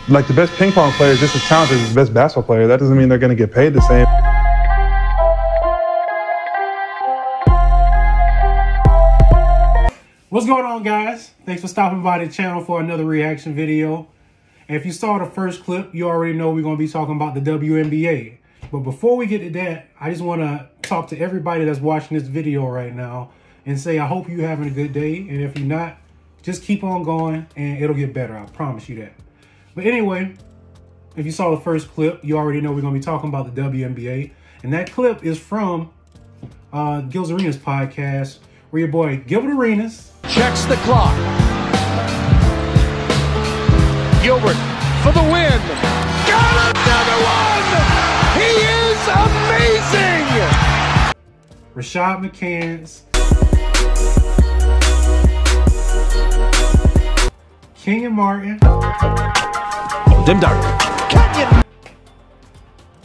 Like, the best ping pong player is just as talented as the best basketball player. That doesn't mean they're going to get paid the same. What's going on, guys? Thanks for stopping by the channel for another reaction video. And if you saw the first clip, you already know we're going to be talking about the WNBA. But before we get to that, I just want to talk to everybody that's watching this video right now and say I hope you're having a good day. And if you're not, just keep on going and it'll get better. I promise you that. But anyway, if you saw the first clip, you already know we're going to be talking about the WNBA. And that clip is from Gil's Arenas podcast, where your boy Gilbert Arenas checks the clock. Gilbert for the win. Got another one! He is amazing! Rashad McCants, Kenyon Martin, Dim dark. Kenyon.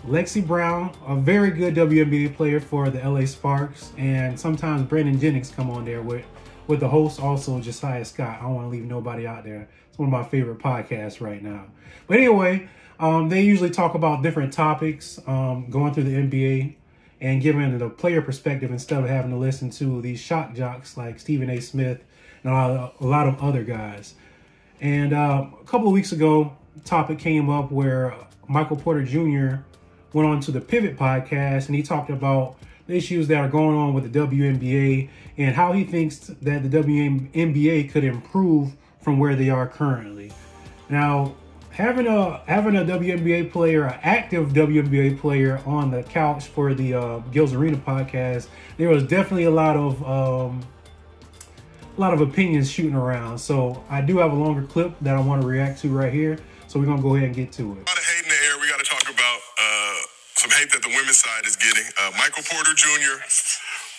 Lexi Brown, a very good WNBA player for the LA Sparks, and sometimes Brandon Jennings come on there with the host, also Josiah Scott. I don't want to leave nobody out there. It's one of my favorite podcasts right now. But anyway, they usually talk about different topics, going through the NBA and giving the player perspective instead of having to listen to these shock jocks like Stephen A. Smith and a lot of other guys. And a couple of weeks ago, a topic came up where Michael Porter Jr. went on to the Pivot podcast, and he talked about the issues that are going on with the WNBA and how he thinks that the WNBA could improve from where they are currently. Now, having a WNBA player, an active WNBA player on the couch for the Gil's Arena podcast, there was definitely a lot of opinions shooting around. So I do have a longer clip that I want to react to right here. So we're gonna go ahead and get to it. A lot of hate in the air. We got to talk about some hate that the women's side is getting. Michael Porter Jr.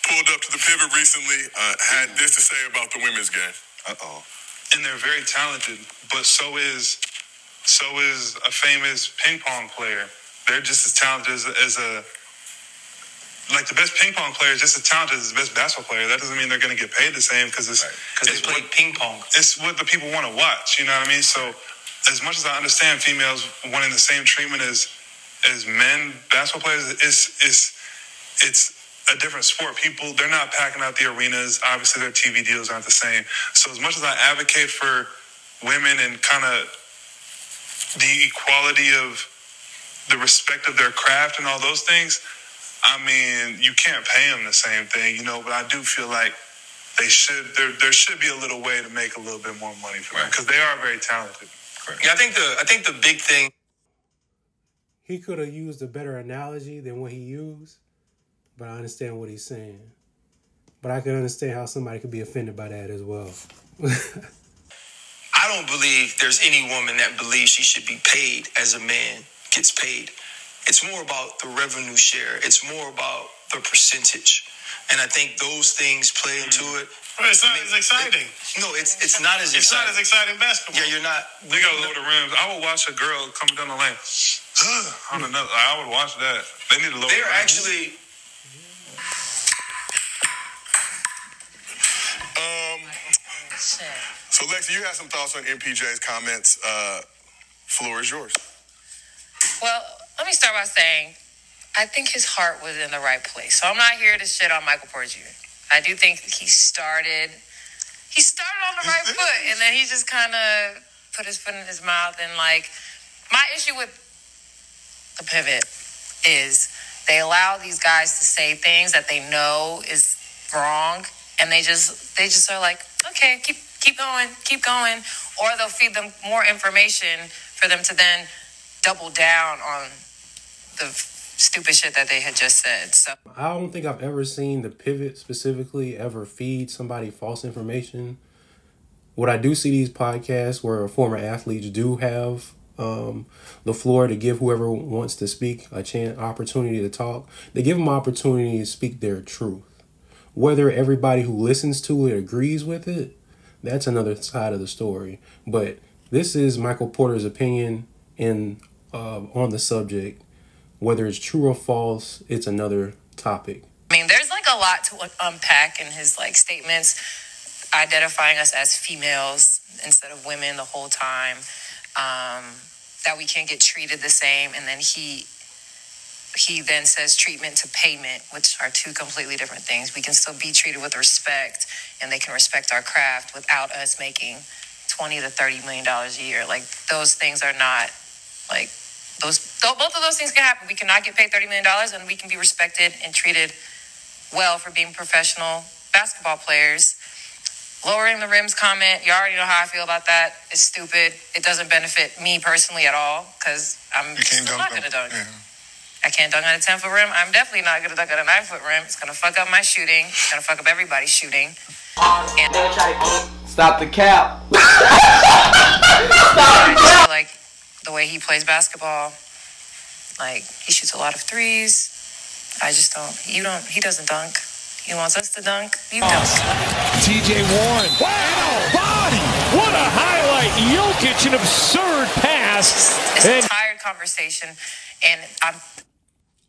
pulled up to the Pivot recently, had this to say about the women's game. And they're very talented, but so is a famous ping pong player. They're just as talented as the best ping pong player is just as talented as the best basketball player. That doesn't mean they're going to get paid the same because they play ping pong. It's what the people want to watch. You know what I mean? So as much as I understand females wanting the same treatment as men basketball players, it's a different sport. People, they're not packing out the arenas. Obviously, their TV deals aren't the same. So as much as I advocate for women and kind of the equality of the respect of their craft and all those things, I mean, you can't pay them the same thing, you know, but I do feel like there should be a little way to make a little bit more money for them because they are very talented. Correct. Yeah, I think the big thing. He could have used a better analogy than what he used, but I understand what he's saying. But I can understand how somebody could be offended by that as well. I don't believe there's any woman that believes she should be paid as a man gets paid. It's more about the revenue share. It's more about the percentage. And I think those things play into it. Well, it's not as exciting. It's not as exciting. It's not as exciting basketball. Yeah, you're not. They got to lower the rims. I would watch a girl coming down the lane. I would watch that. They need to lower the rims. They're actually... So, Lexi, you had some thoughts on MPJ's comments. Floor is yours. Well, let me start by saying I think his heart was in the right place. So I'm not here to shit on Michael Porter Jr. I do think he started on the right foot, and then he just kind of put his foot in his mouth. And, like, my issue with the Pivot is they allow these guys to say things that they know is wrong, and they just are like, okay, keep going, or they'll feed them more information for them to then double down on the stupid shit that they had just said. So I don't think I've ever seen the Pivot specifically ever feed somebody false information. What I do see these podcasts where former athletes do have the floor to give whoever wants to speak a chance, opportunity to talk. They give them opportunity to speak their truth. Whether everybody who listens to it agrees with it, that's another side of the story. But this is Michael Porter's opinion on the subject. Whether it's true or false, it's another topic. I mean, there's like a lot to unpack in his like statements, identifying us as females instead of women the whole time. that we can't get treated the same, and then he then says treatment to payment, which are two completely different things. We can still be treated with respect, and they can respect our craft without us making $20 to $30 million a year. Like, those things are not, like, both of those things can happen. We cannot get paid $30 million, and we can be respected and treated well for being professional basketball players. Lowering the rims comment, you already know how I feel about that. It's stupid. It doesn't benefit me personally at all, because I'm still not going to dunk. Yeah. I can't dunk on a 10-foot rim. I'm definitely not going to dunk on a 9-foot rim. It's going to fuck up my shooting. It's going to fuck up everybody's shooting. And stop the cap. Like, the way he plays basketball, like, he shoots a lot of threes. I just don't. He doesn't dunk. He wants us to dunk. You dunk. TJ Warren. Wow, body. What a highlight. Jokic, an absurd pass. It's a tired conversation, and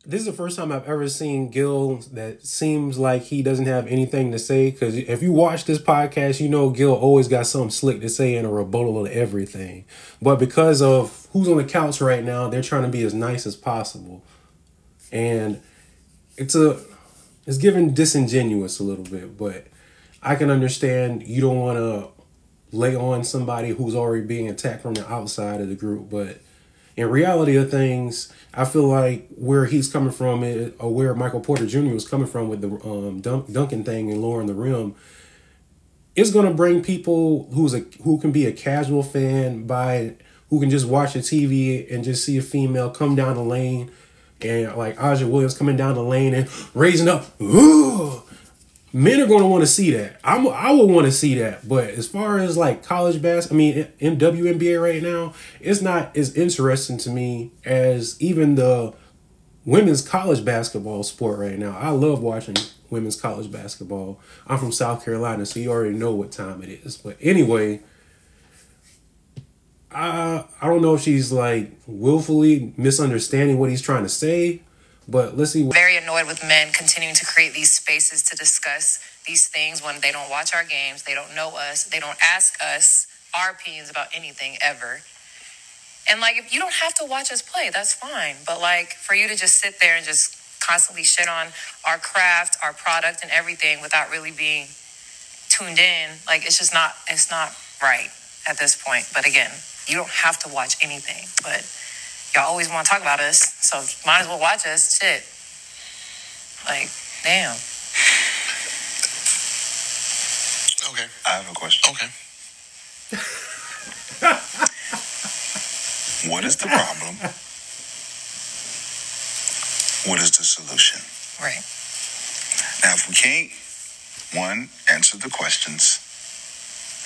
This is the first time I've ever seen Gil that seems like he doesn't have anything to say. Because if you watch this podcast, you know Gil always got something slick to say and a rebuttal to everything. But because of who's on the couch right now, they're trying to be as nice as possible. And it's giving disingenuous a little bit. But I can understand you don't want to lay on somebody who's already being attacked from the outside of the group. But in reality of things, I feel like where he's coming from, or where Michael Porter Jr. was coming from with the dunking thing and lowering the rim, it's going to bring people who can be a casual fan who can just watch the TV and just see a female come down the lane, and like Aja Williams coming down the lane and raising up. Ooh! Men are going to want to see that. I would want to see that. But as far as like college basketball, in WNBA right now, it's not as interesting to me as even the women's college basketball sport right now. I love watching women's college basketball. I'm from South Carolina, so you already know what time it is. But anyway, I don't know if she's like willfully misunderstanding what he's trying to say. But let's see. Very annoyed with men continuing to create these spaces to discuss these things when they don't watch our games, they don't know us, they don't ask us our opinions about anything ever. And like, if you don't have to watch us play, that's fine. But like, for you to just sit there and just constantly shit on our craft, our product, and everything without really being tuned in, like, it's not right at this point. But again, you don't have to watch anything, but y'all always want to talk about us, so might as well watch us. Shit. Like, damn. Okay, I have a question. Okay. What is the problem? What is the solution? Right. Now, if we can't, one, answer the questions,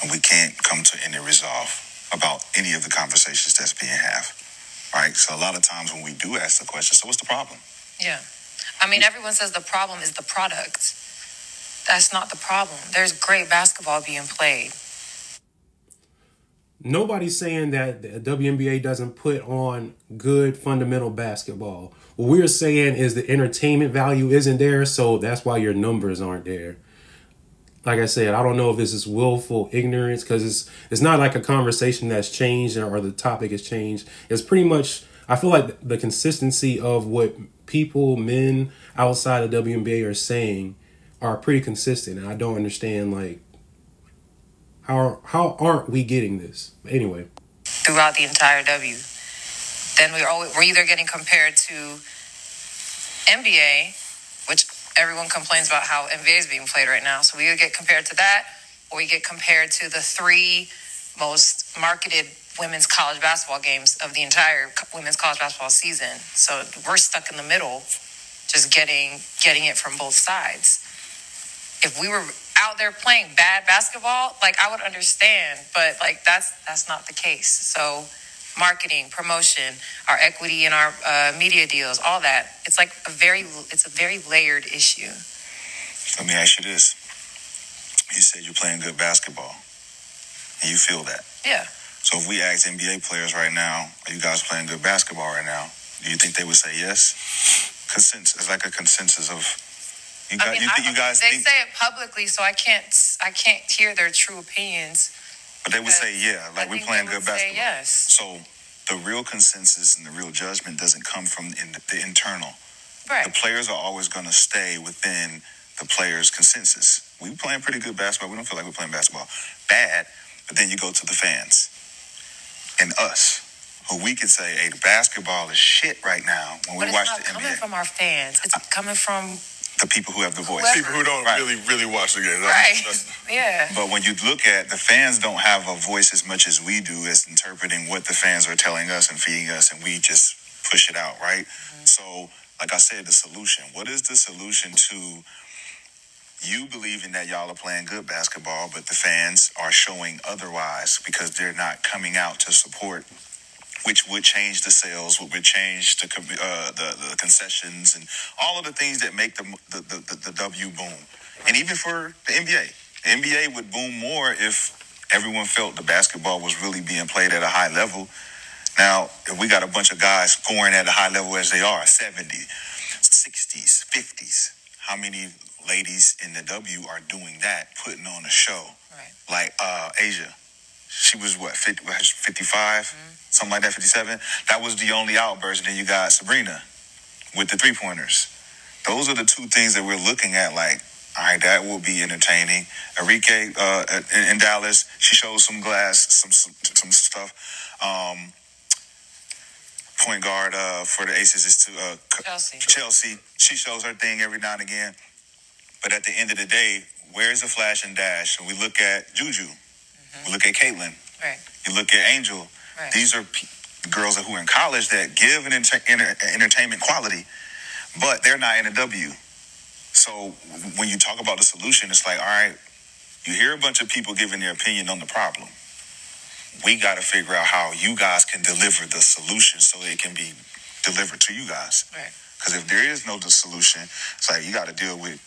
and we can't come to any resolve about any of the conversations that's being had. Right, so a lot of times when we do ask the question, so what's the problem? Yeah. Everyone says the problem is the product. That's not the problem. There's great basketball being played. Nobody's saying that the WNBA doesn't put on good fundamental basketball. What we're saying is the entertainment value isn't there, so that's why your numbers aren't there. Like I said, I don't know if this is willful ignorance, because it's not like a conversation that's changed or the topic has changed. It's pretty much, I feel like the consistency of what men outside of WNBA are saying are pretty consistent. And I don't understand, like, how aren't we getting this? Anyway. Throughout the entire W. Then we're either getting compared to NBA, which everyone complains about how NBA is being played right now. So we either get compared to that, or we get compared to the 3 most marketed women's college basketball games of the entire women's college basketball season. So we're stuck in the middle, just getting it from both sides. If we were out there playing bad basketball, like, I would understand, but like, that's not the case. So marketing, promotion, our equity in our media deals, all that. It's like it's a very layered issue. Let me ask you this. You said you're playing good basketball, and you feel that. Yeah. So if we ask NBA players right now, are you guys playing good basketball right now? Do you think they would say yes? Consensus. It's like a consensus of. They say it publicly, so I can't hear their true opinions. But they would say, yeah, like, we're playing good basketball. Yes. So the real consensus and the real judgment doesn't come from the internal. Right. The players are always going to stay within the players' consensus. We playing pretty good basketball. We don't feel like we're playing basketball bad, but then you go to the fans and us, who we can say, hey, the basketball is shit right now when we watch the NBA. But it's not coming from our fans. It's coming from the people who have the voice. whoever. People who don't really watch the game. Right. Yeah. But when you look at the fans don't have a voice as much as we do as interpreting what the fans are telling us and feeding us, and we just push it out, right? Mm-hmm. So, like I said, the solution. What is the solution to you believing that y'all are playing good basketball, but the fans are showing otherwise because they're not coming out to support, which would change the sales, would change the concessions, and all of the things that make the W boom. And even for the NBA. The NBA would boom more if everyone felt the basketball was really being played at a high level. Now, if we got a bunch of guys scoring at a high level as they are, 70, 60s, 50s, how many ladies in the W are doing that, putting on a show? Right. Like Asia. She was, 55? Something like that, 57? That was the only outburst. And then you got Sabrina with the three-pointers. Those are the two things that we're looking at, like, all right, that will be entertaining. Enrique in Dallas, she shows some glass, some stuff. Point guard for the Aces is Chelsea. She shows her thing every now and again. But at the end of the day, where's the flash and dash? And we look at Juju. We look at Caitlin. Right. You look at Angel. Right. These are girls who are in college that give an entertainment quality, but they're not in a W. So when you talk about the solution, it's like, all right, you hear a bunch of people giving their opinion on the problem. We got to figure out how you guys can deliver the solution so it can be delivered to you guys. Right. Because if there is no solution, it's like you got to deal with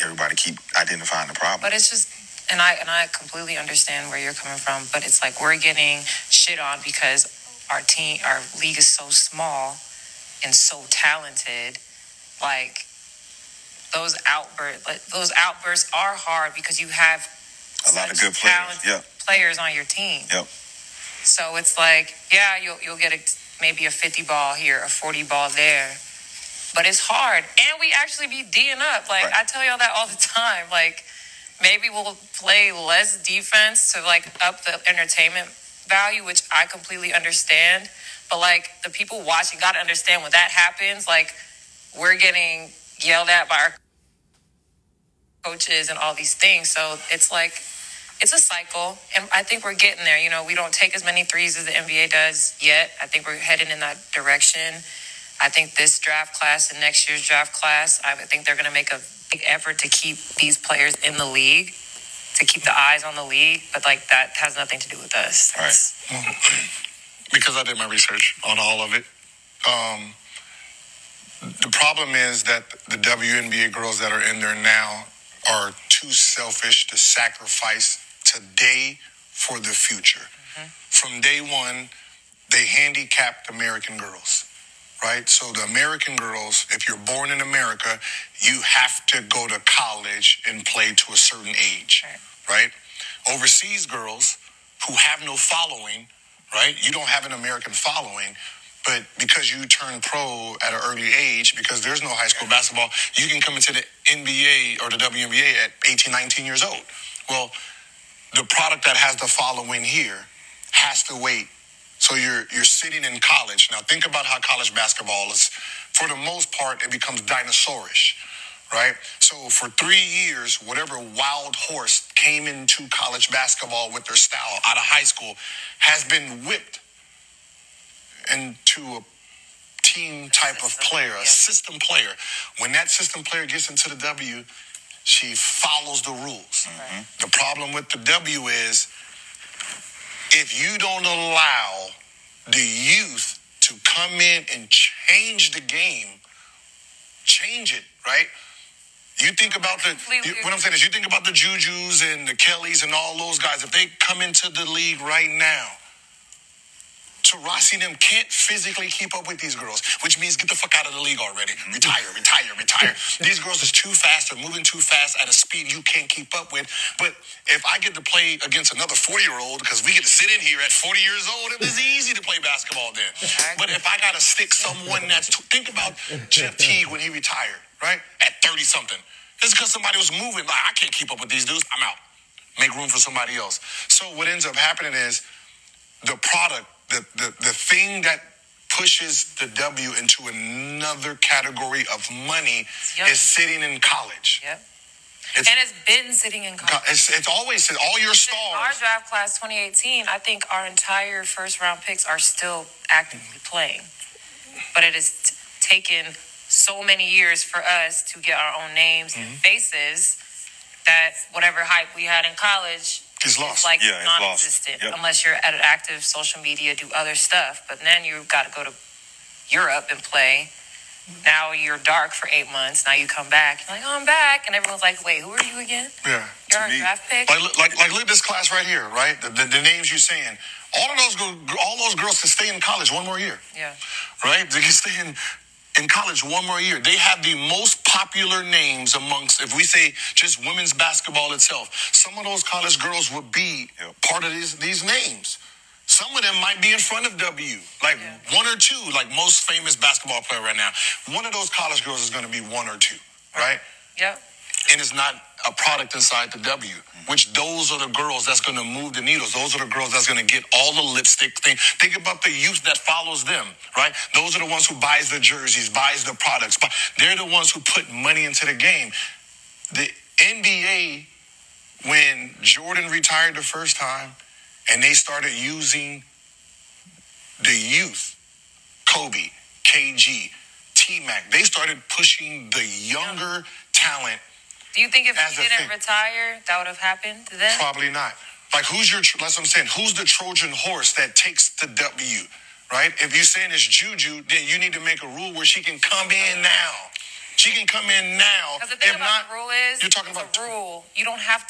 everybody keep identifying the problem. But it's just, and I completely understand where you're coming from, but it's like we're getting shit on because our league is so small and so talented. Like those outbursts are hard because you have a lot of good players. Players on your team. Yep. So it's like, yeah, you'll get maybe a 50 ball here, a 40 ball there. But it's hard. And we actually be D'ing up. Like, right. I tell y'all that all the time. Like, maybe we'll play less defense to, like, up the entertainment value, which I completely understand. But, like, the people watching got to understand when that happens. Like, we're getting yelled at by our coaches and all these things. So it's like, it's a cycle. And I think we're getting there. You know, we don't take as many threes as the NBA does yet. I think we're heading in that direction. I think this draft class and next year's draft class, I think they're going to make a big effort to keep these players in the league, to keep the eyes on the league. But, like, that has nothing to do with us. Right. Because I did my research on all of it. The problem is that the WNBA girls that are in there now are too selfish to sacrifice today for the future. Mm-hmm. From day one, they handicapped American girls. Right? So the American girls, if you're born in America, you have to go to college and play to a certain age, right? Overseas girls who have no following, right? You don't have an American following, but because you turn pro at an early age, because there's no high school basketball, you can come into the NBA or the WNBA at 18, 19 years old. Well, the product that has the following here has to wait. So you're sitting in college. Now think about how college basketball is. For the most part, it becomes dinosaurish, right? So for 3 years, whatever wild horse came into college basketball with their style out of high school has been whipped into a team type of player, a system player. When that system player gets into the W, she follows the rules. Mm-hmm. The problem with the W is, if you don't allow the youth to come in and change the game, change it, right? You think about what I'm saying is, you think about the Jujus and the Kellys and all those guys. If they come into the league right now, Taurasi and them can't physically keep up with these girls, which means get the fuck out of the league already. Retire. These girls is too fast. They're moving too fast at a speed you can't keep up with. But if I get to play against another 40-year-old, because we get to sit in here at 40 years old, it was easy to play basketball then. But if I got to stick someone think about Jeff Teague when he retired, right? At 30-something. It's because somebody was moving. Like, I can't keep up with these dudes. I'm out. Make room for somebody else. So what ends up happening is the product, the thing that pushes the W into another category of money is sitting in college. Yep. And it's been sitting in college. It's always all your stars. Our draft class 2018, I think our entire first-round picks are still actively playing. But it has taken so many years for us to get our own names and faces that whatever hype we had in college is lost. Like non-existent. Unless you're at an active social media, do other stuff. But then you've got to go to Europe and play. Now you're dark for 8 months. Now you come back. You're like, oh, I'm back. And everyone's like, wait, who are you again? Yeah. You're our draft pick. Like look at this class right here, right? The names you're saying. All those girls can stay in college one more year. Yeah. Right? They can stay in college one more year. They have the most popular names amongst, if we say just women's basketball itself. Some of those college girls would be part of these names. Some of them might be in front of W, like one or two, like most famous basketball player right now. One of those college girls is going to be one or two, right? Yep. And it's not a product inside the W, which those are the girls that's going to move the needles. Those are the girls that's going to get all the lipstick thing. Think about the youth that follows them, right? Those are the ones who buys the jerseys, buys the products. They're the ones who put money into the game. The NBA, when Jordan retired the first time, and they started using the youth, Kobe, KG, T-Mac. They started pushing the younger talent. Do you think if he didn't retire, that would have happened then? Probably not. Like, that's what I'm saying. Who's the Trojan horse that takes the W, right? If you're saying it's Juju, then you need to make a rule where she can come in now. She can come in now. Because the thing about the rule is, you're talking about a rule. You don't have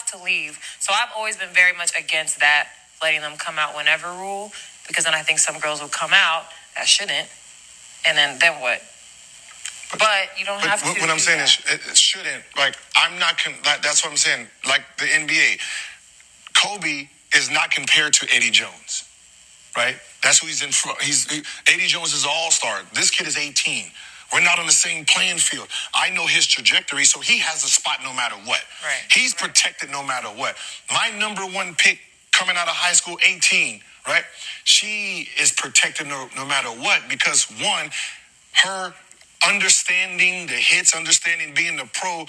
to leave. So I've always been very much against that, letting them come out whenever rule, because then I think some girls will come out that shouldn't, and then what? But you don't have to. What I'm saying is, it shouldn't. Like, that's what I'm saying. Like the NBA, Kobe is not compared to Eddie Jones, right? That's who he's in front. Eddie Jones is an all-star. This kid is 18. We're not on the same playing field. I know his trajectory, so he has a spot no matter what. Right. He's protected no matter what. My number one pick coming out of high school, 18, right? She is protected no matter what because, one, her understanding the hits, understanding being the pro,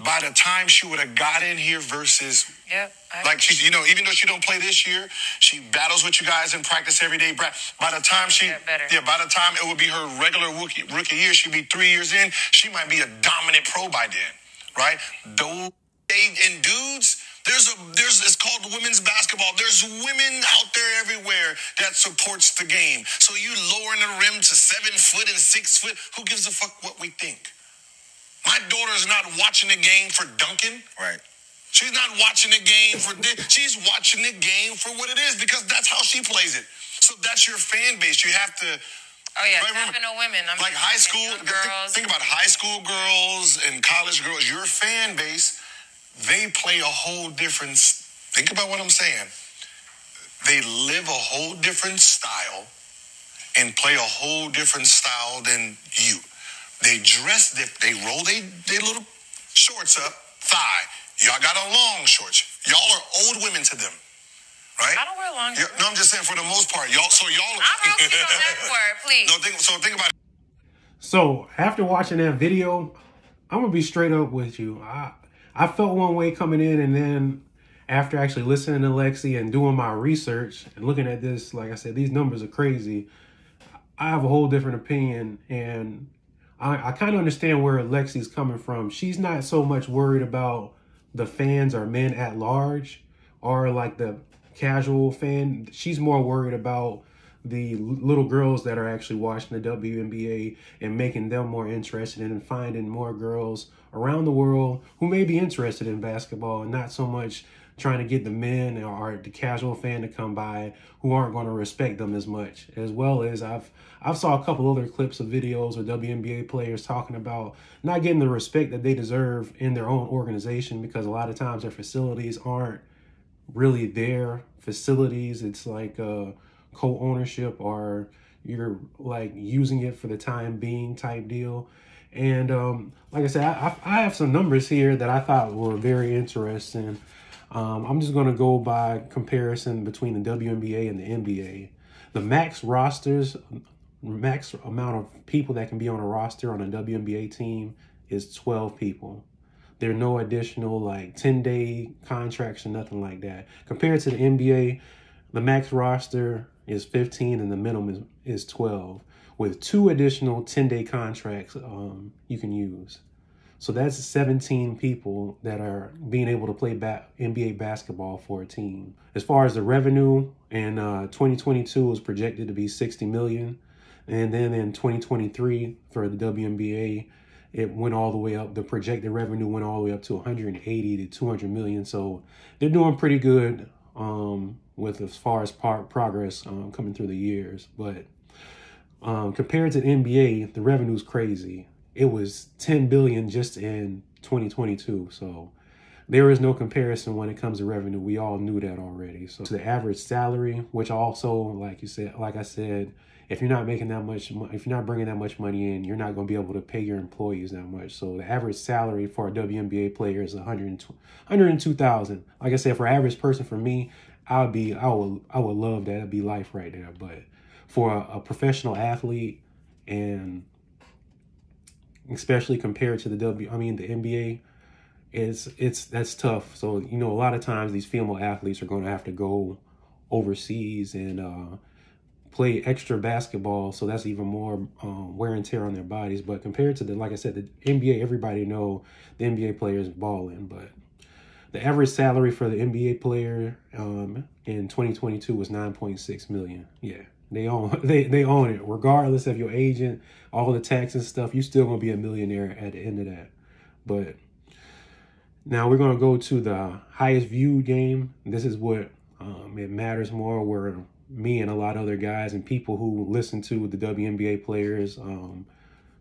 by the time she would have got in here versus... Yep. Like, she's, even though she don't play this year, she battles with you guys in practice every day. By the time by the time it would be her regular rookie year, she'd be 3 years in, she might be a dominant pro by then, right? Those and dudes, it's called women's basketball. There's women out there everywhere that supports the game. So you lowering the rim to 7 foot and 6 foot, who gives a fuck what we think? My daughter's not watching the game for dunking. Right. She's not watching the game for this. She's watching the game for what it is because that's how she plays it. So that's your fan base. You have to... Oh, yeah, tapping on women. Like high school... Think about high school girls and college girls. Your fan base, they play a whole different... Think about what I'm saying. They live a whole different style and play a whole different style than you. They dress... They roll their little shorts up, thigh. Y'all got on long shorts. Y'all are old women to them, right? I don't wear long shorts. No, I'm just saying for the most part. Y'all. I'm real cute on that word, please. No, think about it. So after watching that video, I'm gonna be straight up with you. I felt one way coming in, and then after actually listening to Lexi and doing my research and looking at this, like I said, these numbers are crazy. I have a whole different opinion, and I kind of understand where Lexi's coming from. She's not so much worried about the fans or men at large or like the casual fan. She's more worried about the little girls that are actually watching the WNBA and making them more interested in and finding more girls around the world who may be interested in basketball and not so much trying to get the men or the casual fan to come by who aren't going to respect them as much. As well as I've saw a couple other clips of videos of WNBA players talking about not getting the respect that they deserve in their own organization, because a lot of times their facilities aren't really their facilities. It's like co-ownership, or you're like using it for the time being type deal. And like I said, I have some numbers here that I thought were very interesting. I'm just going to go by comparison between the WNBA and the NBA. The max amount of people that can be on a roster on a WNBA team is 12 people. There are no additional like 10-day contracts or nothing like that. Compared to the NBA, the max roster is 15 and the minimum is 12, with 2 additional 10-day contracts you can use. So that's 17 people that are being able to play NBA basketball for a team. As far as the revenue, in 2022 was projected to be $60 million. And then in 2023 for the WNBA, it went all the way up. The projected revenue went all the way up to 180 to 200 million. So they're doing pretty good with as far as progress coming through the years. But compared to the NBA, the revenue is crazy. It was 10 billion just in 2022. So there is no comparison when it comes to revenue. We all knew that already. So the average salary, which also, like I said, if you're not making that much, if you're not bringing that much money in, you're not going to be able to pay your employees that much. So the average salary for a WNBA player is $102,000. Like I said, for an average person, for me, I would love that. It'd be life right there. But for a professional athlete, and especially compared to the NBA, that's tough. So, you know, a lot of times these female athletes are going to have to go overseas and play extra basketball. So that's even more wear and tear on their bodies. But compared to like I said, the NBA, everybody know the NBA players balling. But the average salary for the NBA player in 2022 was 9.6 million. Yeah. They own it. Regardless of your agent, all the taxes and stuff, you still gonna be a millionaire at the end of that. But now we're gonna go to the highest viewed game. This is what it matters more, where me and a lot of other guys and people who listen to the WNBA players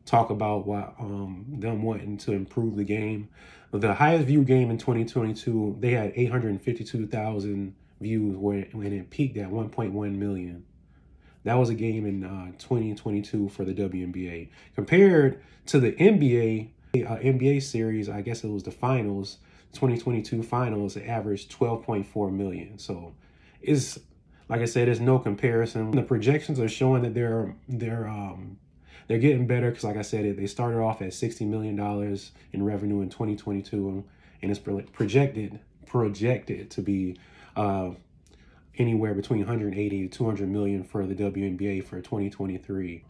talk about them wanting to improve the game. The highest viewed game in 2022, they had 852,000 views when it peaked at 1.1 million. That was a game in 2022 for the WNBA. Compared to the NBA series, I guess it was the finals, 2022 finals, it averaged 12.4 million. So it's, like I said, there's no comparison. The projections are showing that they're getting better, because like I said, they started off at $60 million in revenue in 2022, and it's projected to be anywhere between 180 to 200 million for the WNBA for 2023.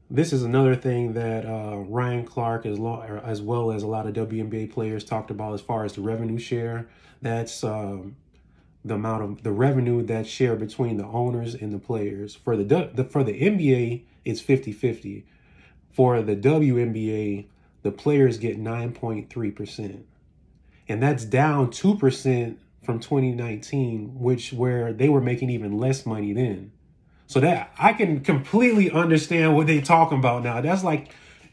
This is another thing that Ryan Clark, as well as a lot of WNBA players, talked about as far as the revenue share. That's the amount of the revenue that's shared between the owners and the players. For the NBA, it's 50-50. For the WNBA, the players get 9.3%, and that's down 2% from 2019, where they were making even less money then. So that I can completely understand what they talking about now. That's like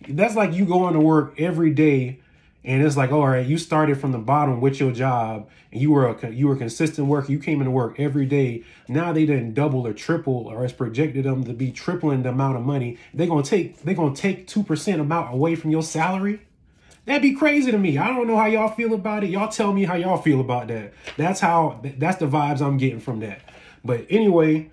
you going to work every day, and it's like, all right, you started from the bottom with your job, and you were a consistent worker. You came into work every day. Now they didn't double or triple, or it's projected them to be tripling the amount of money. They're gonna take 2% amount away from your salary. That'd be crazy to me. I don't know how y'all feel about it. Y'all tell me how y'all feel about that. That's the vibes I'm getting from that. But anyway,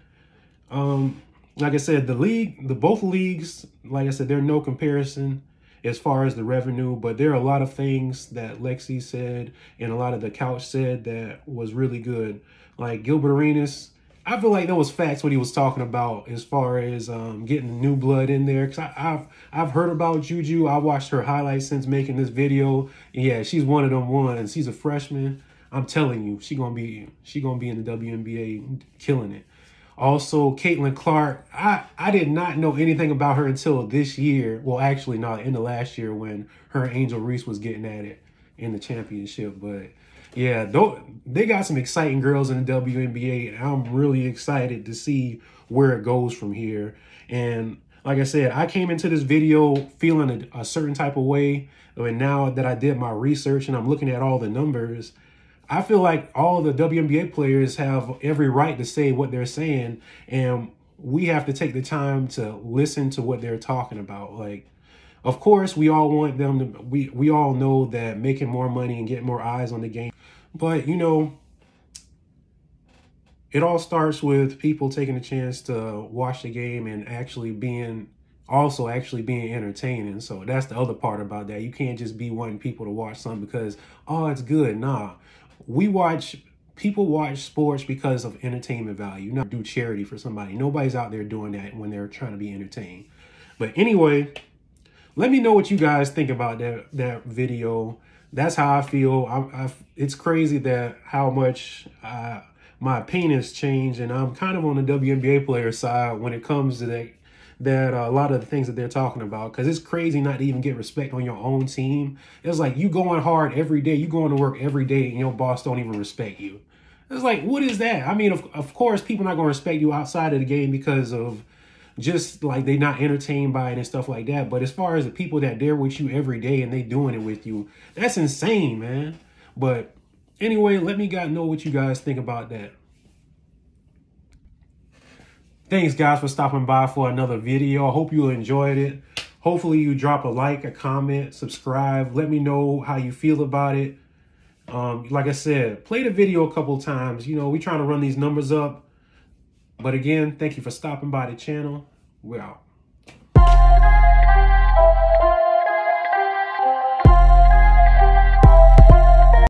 like I said, both leagues, like I said, there's no comparison as far as the revenue, but there are a lot of things that Lexi said and a lot of the couch said that was really good. Like Gilbert Arenas, I feel like that was facts what he was talking about as far as getting new blood in there. Because I've heard about Juju. I watched her highlights since making this video. Yeah, she's one of them ones. She's a freshman. I'm telling you, she gonna be in the WNBA killing it. Also, Caitlin Clark, I did not know anything about her until this year. Well, actually, not in the last year when her and Angel Reese was getting at it in the championship. But Yeah, they got some exciting girls in the WNBA, and I'm really excited to see where it goes from here. And like I said, I came into this video feeling a certain type of way, and now that I did my research and I'm looking at all the numbers, I feel like all the WNBA players have every right to say what they're saying, and we have to take the time to listen to what they're talking about. Like, of course, we all want them to, we all know that making more money and getting more eyes on the game. But, you know, it all starts with people taking a chance to watch the game and actually being entertaining. So that's the other part about that. You can't just be wanting people to watch something because, oh, it's good. Nah, people watch sports because of entertainment value, not do charity for somebody. Nobody's out there doing that when they're trying to be entertained. But anyway, let me know what you guys think about that video. That's how I feel. It's crazy that how much my opinion has changed, and I'm kind of on the WNBA player side when it comes to that a lot of the things that they're talking about, because it's crazy not to even get respect on your own team. It's like you going hard every day, you going to work every day, and your boss don't even respect you. It's like, what is that? I mean, of course, people not going to respect you outside of the game because of just like they not entertained by it and stuff like that. But as far as the people that there with you every day and they doing it with you, that's insane, man. But anyway, let me know what you guys think about that. Thanks, guys, for stopping by for another video. I hope you enjoyed it. Hopefully you drop a like, a comment, subscribe. Let me know how you feel about it. Like I said, play the video a couple times. You know, we're trying to run these numbers up. But again, thank you for stopping by the channel. We're out.